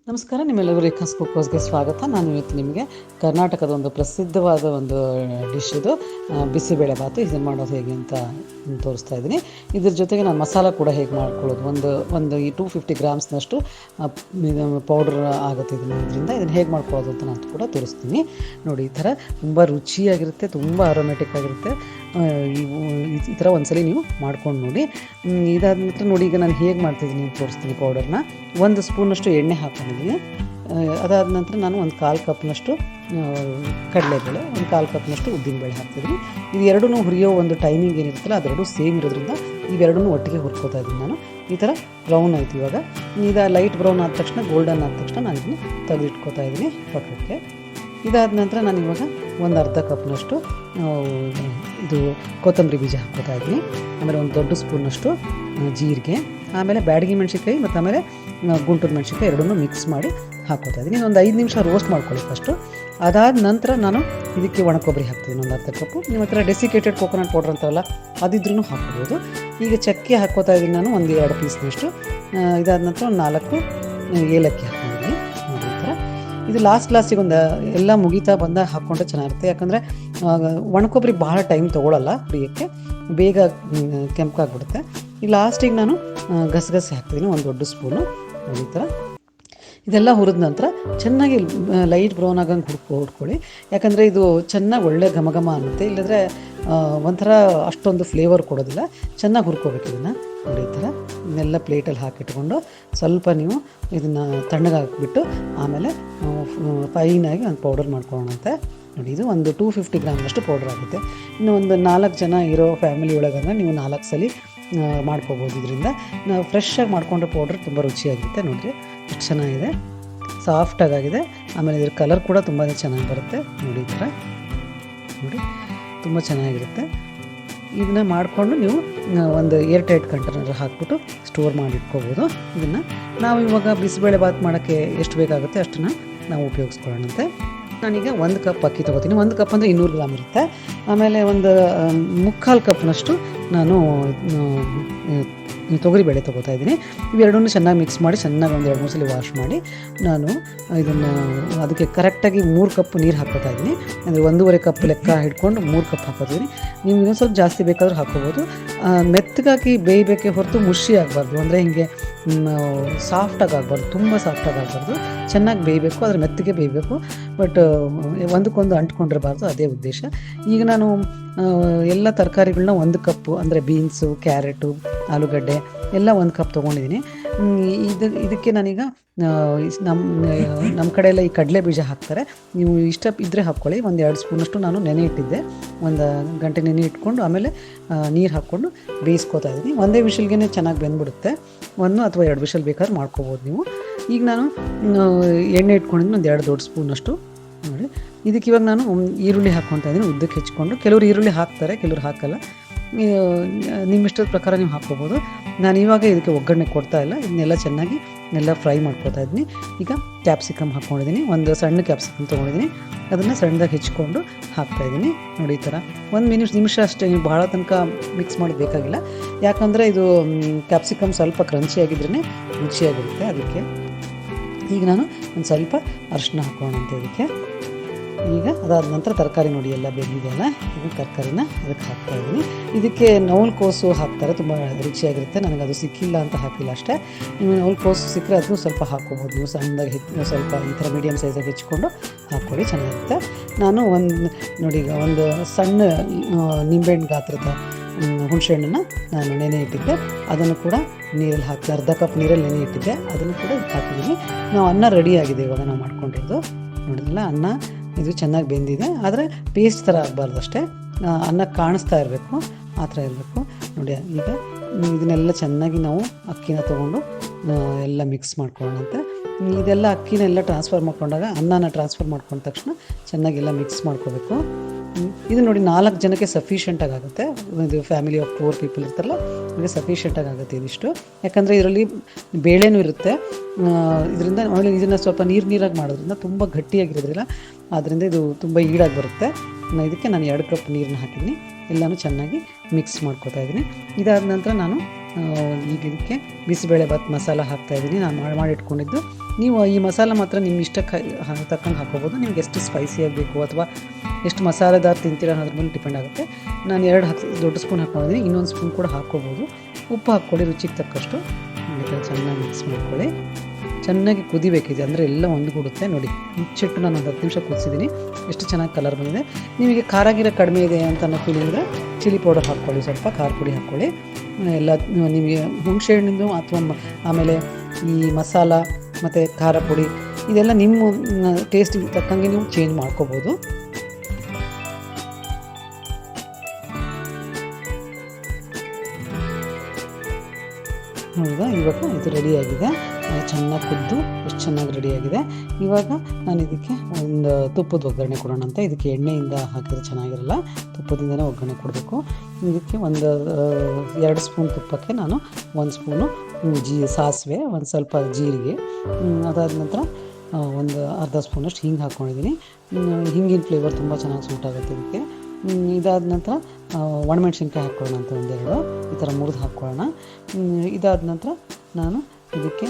ನಮಸ್ಕಾರ, ನಿಮ್ಮೆಲ್ಲರೂ ರೇಖಾಸ್ ಕುಕ್ಕೋಸ್ಗೆ ಸ್ವಾಗತ. ನಾನು ಇವತ್ತು ನಿಮಗೆ ಕರ್ನಾಟಕದ ಒಂದು ಪ್ರಸಿದ್ಧವಾದ ಒಂದು ಡಿಶ್ ಇದು ಬಿಸಿಬೇಳೆ ಬಾತು. ಇದನ್ನು ಮಾಡೋದು ಹೇಗೆ ಅಂತ ತೋರಿಸ್ತಾ ಇದ್ದೀನಿ. ಇದ್ರ ಜೊತೆಗೆ ನಾನು ಮಸಾಲ ಕೂಡ ಹೇಗೆ ಮಾಡ್ಕೊಳ್ಳೋದು, ಒಂದು ಈ 250 ಗ್ರಾಮ್ಸ್ನಷ್ಟು ಪೌಡ್ರ್ ಆಗುತ್ತೆ ಇದನ್ನು ಹೇಗೆ ಮಾಡ್ಕೊಳ್ಳೋದು ಅಂತ ನಾನು ಕೂಡ ತೋರಿಸ್ತೀನಿ. ನೋಡಿ, ಈ ಥರ ತುಂಬ ರುಚಿಯಾಗಿರುತ್ತೆ, ತುಂಬ ಅರೋಮ್ಯಾಟಿಕ್ ಆಗಿರುತ್ತೆ. ಈ ಥರ ಒಂದ್ಸಲಿ ನೀವು ಮಾಡ್ಕೊಂಡು ನೋಡಿ. ಇದಾದ ನಂತರ ನೋಡಿ, ಈಗ ನಾನು ಹೇಗೆ ಮಾಡ್ತಿದ್ದೀನಿ ಅಂತ ತೋರಿಸ್ತೀನಿ. ಪೌಡರ್ನ 1 ಸ್ಪೂನಷ್ಟು ಎಣ್ಣೆ ಹಾಕೊಂಡಿದ್ದೀನಿ. ಅದಾದ ನಂತರ ನಾನು 1/4 ಕಪ್ನಷ್ಟು ಕಡಲೆಬೇಳೆ, 1/4 ಕಪ್ನಷ್ಟು ಉದ್ದಿನಬೇಳೆ ಹಾಕ್ತಿದ್ದೀನಿ. ಇದು ಎರಡೂ ಹುರಿಯೋ ಒಂದು ಟೈಮಿಂಗ್ ಏನಿರುತ್ತಲ್ಲ, ಅದೆರಡು ಸೇಮ್ ಇರೋದ್ರಿಂದ ಇವೆರಡೂ ಒಟ್ಟಿಗೆ ಹುರ್ಕೋತಾ ಇದ್ದೀನಿ ನಾನು. ಈ ಥರ ಬ್ರೌನ್ ಆಯಿತು. ಇವಾಗ ಲೈಟ್ ಬ್ರೌನ್ ಆದ ತಕ್ಷಣ, ಗೋಲ್ಡನ್ ಆದ ತಕ್ಷಣ ನಾನು ಇದನ್ನು ತೆಗೆದಿಟ್ಕೋತಾ ಇದ್ದೀನಿ ಪಕ್ಕಕ್ಕೆ. ಇದಾದ ನಂತರ ನಾನು ಇವಾಗ 1/2 ಕಪ್ನಷ್ಟು ಇದು ಕೊತ್ತಂಬರಿ ಬೀಜ ಹಾಕ್ಕೋತಾ ಇದ್ದೀನಿ. ಆಮೇಲೆ 1 ದೊಡ್ಡ ಸ್ಪೂನಷ್ಟು ಜೀರಿಗೆ, ಆಮೇಲೆ ಬ್ಯಾಡಗಿ ಮೆಣಸಿನ್ಕಾಯಿ ಮತ್ತು ಆಮೇಲೆ ಗುಂಟೂರು ಮೆಣಸಿನ್ಕಾಯಿ ಎರಡನ್ನೂ ಮಿಕ್ಸ್ ಮಾಡಿ ಹಾಕ್ಕೋತಾ ಇದ್ದೀನಿ. ಒಂದು 5 ನಿಮಿಷ ರೋಸ್ಟ್ ಮಾಡ್ಕೊಳ್ಳಿ ಫಸ್ಟು. ಅದಾದ ನಂತರ ನಾನು ಇದಕ್ಕೆ ಒಣ ಕೊಬ್ಬರಿ ಹಾಕ್ತೀನಿ, 1/2 ಕಪ್ಪು. ನಿಮ್ಮ ಹತ್ರ ಡೆಸಿಕೇಟೆಡ್ ಕೋಕೋನಟ್ ಪೌಡ್ರ್ ಅಂತಾರಲ್ಲ, ಅದಿದ್ರೂ ಹಾಕ್ಬೋದು. ಈಗ ಚಕ್ಕೆ ಹಾಕ್ಕೋತಾ ಇದ್ದೀನಿ ನಾನು 1-2 ಪೀಸ್ನಷ್ಟು. ಇದಾದ ನಂತರ 4 ಏಲಕ್ಕಿ ಹಾಕ್ಕೊಂಡಿದ್ದೀನಿ. ಈ ಥರ ಇದು ಲಾಸ್ಟಿಗೆ ಎಲ್ಲ ಮುಗಿತಾ ಬಂದಾಗ ಹಾಕ್ಕೊಂಡ್ರೆ ಚೆನ್ನಾಗಿರುತ್ತೆ. ಯಾಕಂದರೆ ಒಣಕೊಬ್ಬರಿ ಭಾಳ ಟೈಮ್ ತೊಗೊಳ್ಳಲ್ಲ ಹುರಿಯೋಕ್ಕೆ, ಬೇಗ ಕೆಂಪಾಗ್ಬಿಡುತ್ತೆ. ಈಗ ಲಾಸ್ಟಿಗೆ ನಾನು ಗಸಗಸೆ ಹಾಕ್ತಿದ್ದೀನಿ, 1 ದೊಡ್ಡ ಸ್ಪೂನು. ಈ ಥರ ಇದೆಲ್ಲ ಹುರಿದ ನಂತರ ಚೆನ್ನಾಗಿ ಲೈಟ್ ಬ್ರೌನ್ ಆಗಂಗೆ ಹುಡ್ಕೊಳ್ಳಿ. ಯಾಕಂದರೆ ಇದು ಚೆನ್ನಾಗಿ ಒಳ್ಳೆ ಘಮ ಅನ್ನುತ್ತೆ. ಇಲ್ಲದ್ರೆ ಒಂಥರ ಅಷ್ಟೊಂದು ಫ್ಲೇವರ್ ಕೊಡೋದಿಲ್ಲ. ಚೆನ್ನಾಗಿ ಹುರ್ಕೋಬೇಕು ಇದನ್ನು. ನೋಡಿ, ಈ ಥರ ಇದನ್ನೆಲ್ಲ ಪ್ಲೇಟಲ್ಲಿ ಹಾಕಿಟ್ಕೊಂಡು ಸ್ವಲ್ಪ ನೀವು ಇದನ್ನು ತಣ್ಣಗಾಕಿಬಿಟ್ಟು ಆಮೇಲೆ ಫೈನಾಗಿ ಒಂದು ಪೌಡರ್ ಮಾಡ್ಕೊಳ್ಳೋಣಂತೆ. ನೋಡಿ, ಇದು ಒಂದು 250 ಗ್ರಾಮ್ನಷ್ಟು ಪೌಡ್ರ್ ಆಗುತ್ತೆ. ಇನ್ನು ಒಂದು 4 ಜನ ಇರೋ ಫ್ಯಾಮಿಲಿ ಒಳಗಂದ್ರೆ ನೀವು 4 ಸಲ ಮಾಡ್ಕೋಬೋದು. ಇದರಿಂದ ನಾವು ಫ್ರೆಶ್ಶಾಗಿ ಮಾಡ್ಕೊಂಡ್ರೆ ಪೌಡ್ರ್ ತುಂಬ ರುಚಿಯಾಗಿರುತ್ತೆ. ನೋಡಿರಿ ಎಷ್ಟು ಚೆನ್ನಾಗಿದೆ, ಸಾಫ್ಟಾಗಿದೆ. ಆಮೇಲೆ ಇದ್ರ ಕಲರ್ ಕೂಡ ತುಂಬಾ ಚೆನ್ನಾಗಿ ಬರುತ್ತೆ. ನೋಡಿ, ಈ ಥರ ನೋಡಿ ತುಂಬ ಚೆನ್ನಾಗಿರುತ್ತೆ. ಇದನ್ನ ಮಾಡಿಕೊಂಡು ನೀವು ಒಂದು ಏರ್ ಟೈಟ್ ಕಂಟೈನರ್ ಹಾಕ್ಬಿಟ್ಟು ಸ್ಟೋರ್ ಮಾಡಿ ಇಟ್ಕೋಬೋದು. ಇದನ್ನು ನಾವು ಇವಾಗ ಬಿಸಿಬೇಳೆ ಬಾತ್ ಮಾಡೋಕ್ಕೆ ಎಷ್ಟು ಬೇಕಾಗುತ್ತೆ ಅಷ್ಟನ್ನು ನಾವು ಉಪಯೋಗಿಸ್ಕೊಳ್ಳೋಣಂತೆ. ನಾನೀಗ 1 ಕಪ್ ಅಕ್ಕಿ ತೊಗೋತೀನಿ. 1 ಕಪ್ ಅಂದರೆ 200 ಗ್ರಾಮ್ ಇರುತ್ತೆ. ಆಮೇಲೆ ಒಂದು 3/4 ಕಪ್ನಷ್ಟು ನಾನು ತೊಗರಿಬೇಳೆ ತೊಗೋತಾ ಇದ್ದೀನಿ. ಇವೆರಡನ್ನೂ ಚೆನ್ನಾಗಿ ಮಿಕ್ಸ್ ಮಾಡಿ, ಚೆನ್ನಾಗಿ 1-2-3 ಸಲ ವಾಶ್ ಮಾಡಿ ನಾನು ಇದನ್ನು ಅದಕ್ಕೆ ಕರೆಕ್ಟಾಗಿ 3 ಕಪ್ ನೀರು ಹಾಕ್ಕೋತಾ ಇದ್ದೀನಿ. ಅಂದರೆ 1.5 ಕಪ್ ಲೆಕ್ಕ ಹಿಡ್ಕೊಂಡು 3 ಕಪ್ ಹಾಕೋತೀನಿ. ನೀವು ಇನ್ನೊಂದು ಸ್ವಲ್ಪ ಜಾಸ್ತಿ ಬೇಕಾದರೂ ಹಾಕ್ಕೋಬೋದು. ಮೆತ್ತಗಾಗಿ ಬೇಯಬೇಕೇ ಹೊರತು ಮುಷಿ ಆಗಬಾರ್ದು, ಅಂದರೆ ಹೀಗೆ ಸಾಫ್ಟಾಗಿ ಆಗಬಾರ್ದು, ತುಂಬ ಸಾಫ್ಟಾಗಿ ಆಗಬಾರ್ದು. ಚೆನ್ನಾಗಿ ಬೇಯಬೇಕು, ಆದರೆ ಮೆತ್ತಗೆ ಬೇಯಬೇಕು. ಬಟ್ ಒಂದಕ್ಕೊಂದು ಅಂಟ್ಕೊಂಡಿರಬಾರ್ದು, ಅದೇ ಉದ್ದೇಶ. ಈಗ ನಾನು ಎಲ್ಲ ತರಕಾರಿಗಳನ್ನ 1 ಕಪ್ಪು, ಅಂದರೆ ಬೀನ್ಸು, ಕ್ಯಾರೆಟು, ಆಲೂಗಡ್ಡೆ ಎಲ್ಲ 1 ಕಪ್ ತೊಗೊಂಡಿದ್ದೀನಿ. ಇದಕ್ಕೆ ನಾನೀಗ ನಮ್ಮ ಕಡೆ ಎಲ್ಲ ಈ ಕಡಲೆ ಬೀಜ ಹಾಕ್ತಾರೆ. ನೀವು ಇಷ್ಟ ಇದ್ದರೆ ಹಾಕ್ಕೊಳ್ಳಿ. 1-2 ಸ್ಪೂನಷ್ಟು ನಾನು ನೆನೆ ಇಟ್ಟಿದ್ದೆ. 1 ಗಂಟೆ ನೆನೆ ಇಟ್ಕೊಂಡು ಆಮೇಲೆ ನೀರು ಹಾಕ್ಕೊಂಡು ಬೇಯಿಸ್ಕೊತಾ ಇದ್ದೀನಿ. ಒಂದೇ ವಿಷಲ್ಗೆ ಚೆನ್ನಾಗಿ ಬೆಂದ್ಬಿಡುತ್ತೆ. 1 ಅಥವಾ 2 ವಿಷಲ್ ಬೇಕಾದ್ರೆ ಮಾಡ್ಕೋಬೋದು ನೀವು. ಈಗ ನಾನು ಎಣ್ಣೆ ಇಟ್ಕೊಂಡಿದ್ದೀನಿ, 1-2 ದೊಡ್ಡ ಸ್ಪೂನಷ್ಟು. ನೋಡಿ, ಇದಕ್ಕೆ ಇವಾಗ ನಾನು ಈರುಳ್ಳಿ ಹಾಕ್ಕೊತಾ ಇದ್ದೀನಿ, ಉದ್ದಕ್ಕೆ ಹೆಚ್ಕೊಂಡು. ಕೆಲವರು ಈರುಳ್ಳಿ ಹಾಕ್ತಾರೆ, ಕೆಲವರು ಹಾಕಲ್ಲ. ನಿಮ್ಮ ಇಷ್ಟದ ಪ್ರಕಾರ ನೀವು ಹಾಕ್ಕೋಬೋದು. ನಾನು ಇವಾಗ ಇದಕ್ಕೆ ಒಗ್ಗರಣೆ ಕೊಡ್ತಾ ಇಲ್ಲ. ಇದನ್ನೆಲ್ಲ ಚೆನ್ನಾಗಿ ಫ್ರೈ ಮಾಡ್ಕೊತಾ ಇದ್ದೀನಿ. ಈಗ ಕ್ಯಾಪ್ಸಿಕಮ್ ಹಾಕ್ಕೊಂಡಿದ್ದೀನಿ, 1 ಸಣ್ಣ ಕ್ಯಾಪ್ಸಿಕಮ್ ತೊಗೊಂಡಿದ್ದೀನಿ. ಅದನ್ನು ಸಣ್ಣದಾಗಿ ಹೆಚ್ಕೊಂಡು ಹಾಕ್ತಾಯಿದ್ದೀನಿ. ನೋಡಿ, ಈ ಥರ 1 ನಿಮಿಷ ಅಷ್ಟೇ. ನೀವು ಭಾಳ ತನಕ ಮಿಕ್ಸ್ ಮಾಡೋದು ಬೇಕಾಗಿಲ್ಲ. ಯಾಕಂದರೆ ಇದು ಕ್ಯಾಪ್ಸಿಕಮ್ ಸ್ವಲ್ಪ ಕ್ರಂಚಿಯಾಗಿದ್ರೇ ರುಚಿಯಾಗಿರುತ್ತೆ. ಅದಕ್ಕೆ ಈಗ ನಾನು ಒಂದು ಸ್ವಲ್ಪ ಅರಿಶಿನ ಹಾಕೋಣಂತೆ ಇದಕ್ಕೆ. ಈಗ ಅದಾದ ನಂತರ ತರಕಾರಿ ನೋಡಿ ಎಲ್ಲ ಬೆಂದಿದೆಯಲ್ಲ, ಇದು ತರಕಾರಿನ ಅದಕ್ಕೆ ಹಾಕ್ತಾಯಿದ್ದೀನಿ. ಇದಕ್ಕೆ ನವಲಕೋಸು ಹಾಕ್ತಾರೆ, ತುಂಬ ರುಚಿಯಾಗಿರುತ್ತೆ. ನನಗೆ ಅದು ಸಿಕ್ಕಿಲ್ಲ ಅಂತ ಹಾಕಿಲ್ಲ ಅಷ್ಟೇ. ನೀವು ನವಲಕೋಸು ಸಿಕ್ಕರೆ ಅದನ್ನು ಸ್ವಲ್ಪ ಹಾಕ್ಕೋಬೋದು. ನೀವು ಸಣ್ಣದಾಗಿ ಸ್ವಲ್ಪ ಈ ಥರ ಮೀಡಿಯಮ್ ಸೈಜಾಗಿ ಹೆಚ್ಕೊಂಡು ಹಾಕ್ಕೊಳ್ಳಿ, ಚೆನ್ನಾಗಿರುತ್ತೆ. ನಾನು ನೋಡಿ, ಈಗ ಒಂದು ಸಣ್ಣ ನಿಂಬೆಹಣ್ಣು ಗಾತ್ರದ ಹುಣಸೆಹಣ್ಣನ್ನು ನಾನು ನೆನೆ ಇಟ್ಟಿದ್ದೆ. ಅದನ್ನು ಕೂಡ ನೀರಲ್ಲಿ ಹಾಕಿ 1/2 ಕಪ್ ನೀರಲ್ಲಿ ನೆನೆ ಇಟ್ಟಿದ್ದೆ. ಅದನ್ನು ಕೂಡ ಹಾಕಿದ್ದೀನಿ. ನಾವು ಅನ್ನ ರೆಡಿ ಆಗಿದೆ ಇವಾಗ ನಾವು ಮಾಡ್ಕೊಂಡಿದ್ದು. ನೋಡಿದ್ರಲ್ಲ, ಅನ್ನ ಇದು ಚೆನ್ನಾಗಿ ಬೆಂದಿದೆ, ಆದರೆ ಪೇಸ್ಟ್ ಥರ ಆಗಬಾರ್ದು ಅಷ್ಟೇ. ಅನ್ನ ಕಾಣಿಸ್ತಾ ಇರಬೇಕು, ಆ ಥರ ಇರಬೇಕು. ನೋಡಿ, ಈಗ ಇದನ್ನೆಲ್ಲ ಚೆನ್ನಾಗಿ ನಾವು ಅಕ್ಕಿನ ತೊಗೊಂಡು ಎಲ್ಲ ಮಿಕ್ಸ್ ಮಾಡ್ಕೊಳ್ಳೋಣಂತೆ. ಇದೆಲ್ಲ ಅಕ್ಕಿನೆಲ್ಲ ಟ್ರಾನ್ಸ್ಫರ್ ಮಾಡ್ಕೊಂಡಾಗ ಅನ್ನನ ಟ್ರಾನ್ಸ್ಫರ್ ಮಾಡ್ಕೊಂಡ ತಕ್ಷಣ ಚೆನ್ನಾಗೆಲ್ಲ ಮಿಕ್ಸ್ ಮಾಡ್ಕೋಬೇಕು. ಇದು ನೋಡಿ, 4 ಜನಕ್ಕೆ ಸಫಿಷಿಯೆಂಟಾಗಿ ಆಗುತ್ತೆ. ಇದು ಫ್ಯಾಮಿಲಿ ಆಫ್ 4 ಪೀಪಲ್ ಇರ್ತಾರಲ್ಲ, ನಿಮಗೆ ಸಫಿಷಿಯೆಂಟಾಗಿ ಆಗುತ್ತೆ ಇದಿಷ್ಟು. ಯಾಕಂದರೆ ಇದರಲ್ಲಿ ಬೇಳೆನೂ ಇರುತ್ತೆ. ಇದರಿಂದ ಆಮೇಲೆ ಇದನ್ನು ಸ್ವಲ್ಪ ನೀರಾಗಿ ಮಾಡೋದ್ರಿಂದ ತುಂಬ ಗಟ್ಟಿಯಾಗಿರೋದ್ರಿಲ್ಲ, ಆದ್ದರಿಂದ ಇದು ತುಂಬ ಈಡಾಗಿ ಬರುತ್ತೆ. ಇದಕ್ಕೆ ನಾನು 2 ಕಪ್ ನೀರನ್ನ ಹಾಕಿದ್ದೀನಿ. ಎಲ್ಲನೂ ಚೆನ್ನಾಗಿ ಮಿಕ್ಸ್ ಮಾಡ್ಕೊತಾ ಇದ್ದೀನಿ. ಇದಾದ ನಂತರ ನಾನು ಈಗ ಇದಕ್ಕೆ ಬಿಸಿಬೇಳೆ ಬಾತ್ ಮಸಾಲ ಹಾಕ್ತಾಯಿದ್ದೀನಿ. ನಾನು ಮಾಡಿ ಇಟ್ಕೊಂಡಿದ್ದು. ನೀವು ಈ ಮಸಾಲ ಮಾತ್ರ ನಿಮ್ಮ ಇಷ್ಟಕ್ಕೆ ತಕ್ಕಂಗೆ ಹಾಕ್ಕೋಬೋದು. ನಿಮ್ಗೆ ಎಷ್ಟು ಸ್ಪೈಸಿಯಾಗಿ ಬೇಕು ಅಥವಾ ಎಷ್ಟು ಮಸಾಲೆದಾರ್ ತಿಂತೀರ ಅನ್ನೋದ್ರ ಮೇಲೆ ಡಿಪೆಂಡ್ ಆಗುತ್ತೆ. ನಾನು 2 ದೊಡ್ಡ ಸ್ಪೂನ್ ಹಾಕ್ಕೊಂಡಿದ್ದೀನಿ, ಇನ್ನೊಂದು ಸ್ಪೂನ್ ಕೂಡ ಹಾಕ್ಕೋಬೋದು. ಉಪ್ಪು ಹಾಕ್ಕೊಳ್ಳಿ ರುಚಿಗೆ ತಕ್ಕಷ್ಟು. ಚೆನ್ನಾಗಿ ಮಿಕ್ಸ್ ಮಾಡ್ಕೊಳ್ಳಿ. ಚೆನ್ನಾಗಿ ಕುದಿಬೇಕಿದೆ, ಅಂದರೆ ಎಲ್ಲ ಒಂದುಗೂಡುತ್ತೆ. ನೋಡಿ, ಮುಚ್ಚಿಟ್ಟು ನಾನು ಒಂದು 10 ನಿಮಿಷ ಕುದಿಸಿದ್ದೀನಿ. ಎಷ್ಟು ಚೆನ್ನಾಗಿ ಕಲರ್ ಬಂದಿದೆ. ನಿಮಗೆ ಖಾರ ಗಿರ ಕಡಿಮೆ ಇದೆ ಅಂತ ಅನ್ನೋ ಫೀಲಿಂಗ್ ಇದ್ದರೆ ಚಿಲ್ಲಿ ಪೌಡರ್ ಹಾಕ್ಕೊಳ್ಳಿ, ಸ್ವಲ್ಪ ಖಾರ ಪುಡಿ ಹಾಕ್ಕೊಳ್ಳಿ. ಎಲ್ಲ ನಿಮಗೆ ಹುಣಸೆ ಹಣ್ಣಿಂದು ಅಥವಾ ಆಮೇಲೆ ಈ ಮಸಾಲ ಮತ್ತು ಖಾರ ಪುಡಿ ಇದೆಲ್ಲ ನಿಮ್ಮ ಟೇಸ್ಟಿಗೆ ತಕ್ಕಂಗೆ ನೀವು ಚೇಂಜ್ ಮಾಡ್ಕೋಬೋದು. ಹೌದಾ, ಇವಾಗ ಇದು ರೆಡಿಯಾಗಿದೆ. ಚೆನ್ನಾಗಿ ಕುದ್ದು ಎಷ್ಟು ಚೆನ್ನಾಗಿ ರೆಡಿಯಾಗಿದೆ. ಇವಾಗ ನಾನು ಇದಕ್ಕೆ ಒಂದು ತುಪ್ಪದ ಒಗ್ಗರಣೆ ಕೊಡೋಣ ಅಂತ. ಇದಕ್ಕೆ ಎಣ್ಣೆಯಿಂದ ಹಾಕಿದ್ರೆ ಚೆನ್ನಾಗಿರಲ್ಲ, ತುಪ್ಪದಿಂದನೇ ಒಗ್ಗರಣೆ ಕೊಡಬೇಕು. ಇದಕ್ಕೆ ಒಂದು 2 ಸ್ಪೂನ್ ತುಪ್ಪಕ್ಕೆ ನಾನು 1 ಸ್ಪೂನು ಸಾಸಿವೆ, ಒಂದು ಸ್ವಲ್ಪ ಜೀರಿಗೆ, ಅದಾದ ನಂತರ ಒಂದು ಅರ್ಧ ಸ್ಪೂನಷ್ಟು ಹಿಂಗೆ ಹಾಕ್ಕೊಂಡಿದ್ದೀನಿ. ಹಿಂಗಿನ ಫ್ಲೇವರ್ ತುಂಬ ಚೆನ್ನಾಗಿ ಸೂಟ್ ಆಗುತ್ತೆ ಇದಕ್ಕೆ. ಇದಾದ ನಂತರ ಒಣಮೆಣ್ಸಿನ್ಕಾಯಿ ಹಾಕ್ಕೊಳ್ಳೋಣ ಅಂತ 1-2 ಈ ಥರ ಮುರಿದು ಹಾಕ್ಕೊಳ್ಳೋಣ. ಇದಾದ ನಂತರ ನಾನು ಇದಕ್ಕೆ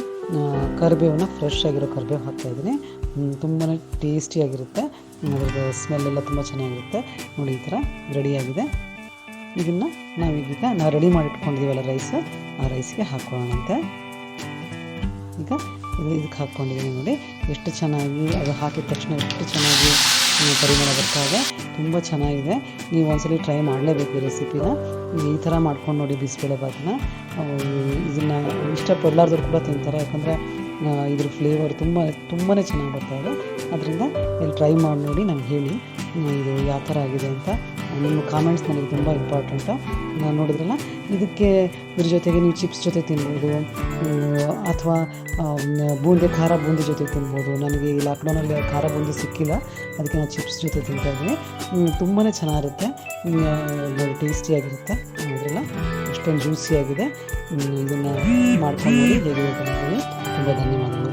ಕರಿಬೇವನ್ನ ಫ್ರೆಶ್ ಆಗಿರೋ ಕರಿಬೇವು ಹಾಕ್ತಾಯಿದ್ದೀನಿ. ತುಂಬಾ ಟೇಸ್ಟಿಯಾಗಿರುತ್ತೆ, ಅದರದ್ದು ಸ್ಮೆಲ್ಲೆಲ್ಲ ತುಂಬ ಚೆನ್ನಾಗಿರುತ್ತೆ. ನೋಡಿ, ಈ ಥರ ರೆಡಿಯಾಗಿದೆ. ಇದನ್ನು ನಾವು ರೆಡಿ ಮಾಡಿ ಇಟ್ಕೊಂಡಿದ್ದೀವಲ್ಲ ರೈಸ್, ಆ ರೈಸ್ಗೆ ಹಾಕ್ಕೊಳ್ಳೋಣಂತೆ. ಈಗ ಇದಕ್ಕೆ ಹಾಕ್ಕೊಂಡಿದ್ದೀನಿ. ನೋಡಿ ಎಷ್ಟು ಚೆನ್ನಾಗಿ ಅದು ಹಾಕಿದ ತಕ್ಷಣ ಎಷ್ಟು ಚೆನ್ನಾಗಿ ಪರಿಮಳ ಬರ್ತಾಯಿದೆ, ತುಂಬ ಚೆನ್ನಾಗಿದೆ. ನೀವು ಒಂದ್ಸಲಿ ಟ್ರೈ ಮಾಡಲೇಬೇಕು ಈ ರೆಸಿಪಿನ. ಈ ಥರ ಮಾಡ್ಕೊಂಡು ನೋಡಿ ಬಿಸಿಬೇಳೆ ಬಾತನ್ನ. ಇದನ್ನು ಇಷ್ಟಪಡಲಾರ್ದವ್ರು ಕೂಡ ತಿಂತಾರೆ, ಯಾಕಂದರೆ ಇದ್ರ ಫ್ಲೇವರ್ ತುಂಬಾ ಚೆನ್ನಾಗಿ ಬರ್ತಾಯಿದೆ. ಅದರಿಂದ ಇಲ್ಲಿ ಟ್ರೈ ಮಾಡಿ ನೋಡಿ, ನಂಗೆ ಹೇಳಿ ಇದು ಯಾವ ಥರ ಆಗಿದೆ ಅಂತ. ನಿಮ್ಮ ಕಾಮೆಂಟ್ಸ್ ನನಗೆ ತುಂಬ ಇಂಪಾರ್ಟೆಂಟು. ನಾನು ನೋಡಿದ್ರಲ್ಲ, ಇದ್ರ ಜೊತೆಗೆ ನೀವು ಚಿಪ್ಸ್ ಜೊತೆ ತಿನ್ಬೋದು, ಅಥವಾ ಖಾರ ಬೂಂದಿ ಜೊತೆ ತಿನ್ಬೋದು. ನನಗೆ ಈ ಲಾಕ್ಡೌನಲ್ಲಿ ಖಾರ ಬೂಂದಿ ಸಿಕ್ಕಿಲ್ಲ, ಅದಕ್ಕೆ ನಾನು ಚಿಪ್ಸ್ ಜೊತೆ ತಿಂತಾಯಿದ್ದೀನಿ. ತುಂಬಾ ಚೆನ್ನಾಗಿರುತ್ತೆ, ಟೇಸ್ಟಿಯಾಗಿರುತ್ತೆ. ನೋಡಿದ್ರಲ್ಲ, ಅಷ್ಟೊಂದು ಜ್ಯೂಸಿಯಾಗಿದೆ. ಇದನ್ನು ಮಾಡ್ಕೊಂಡು ನೋಡಿ ಹೇಗಿದೆ ಅಂತ. ತುಂಬ ಧನ್ಯವಾದಗಳು.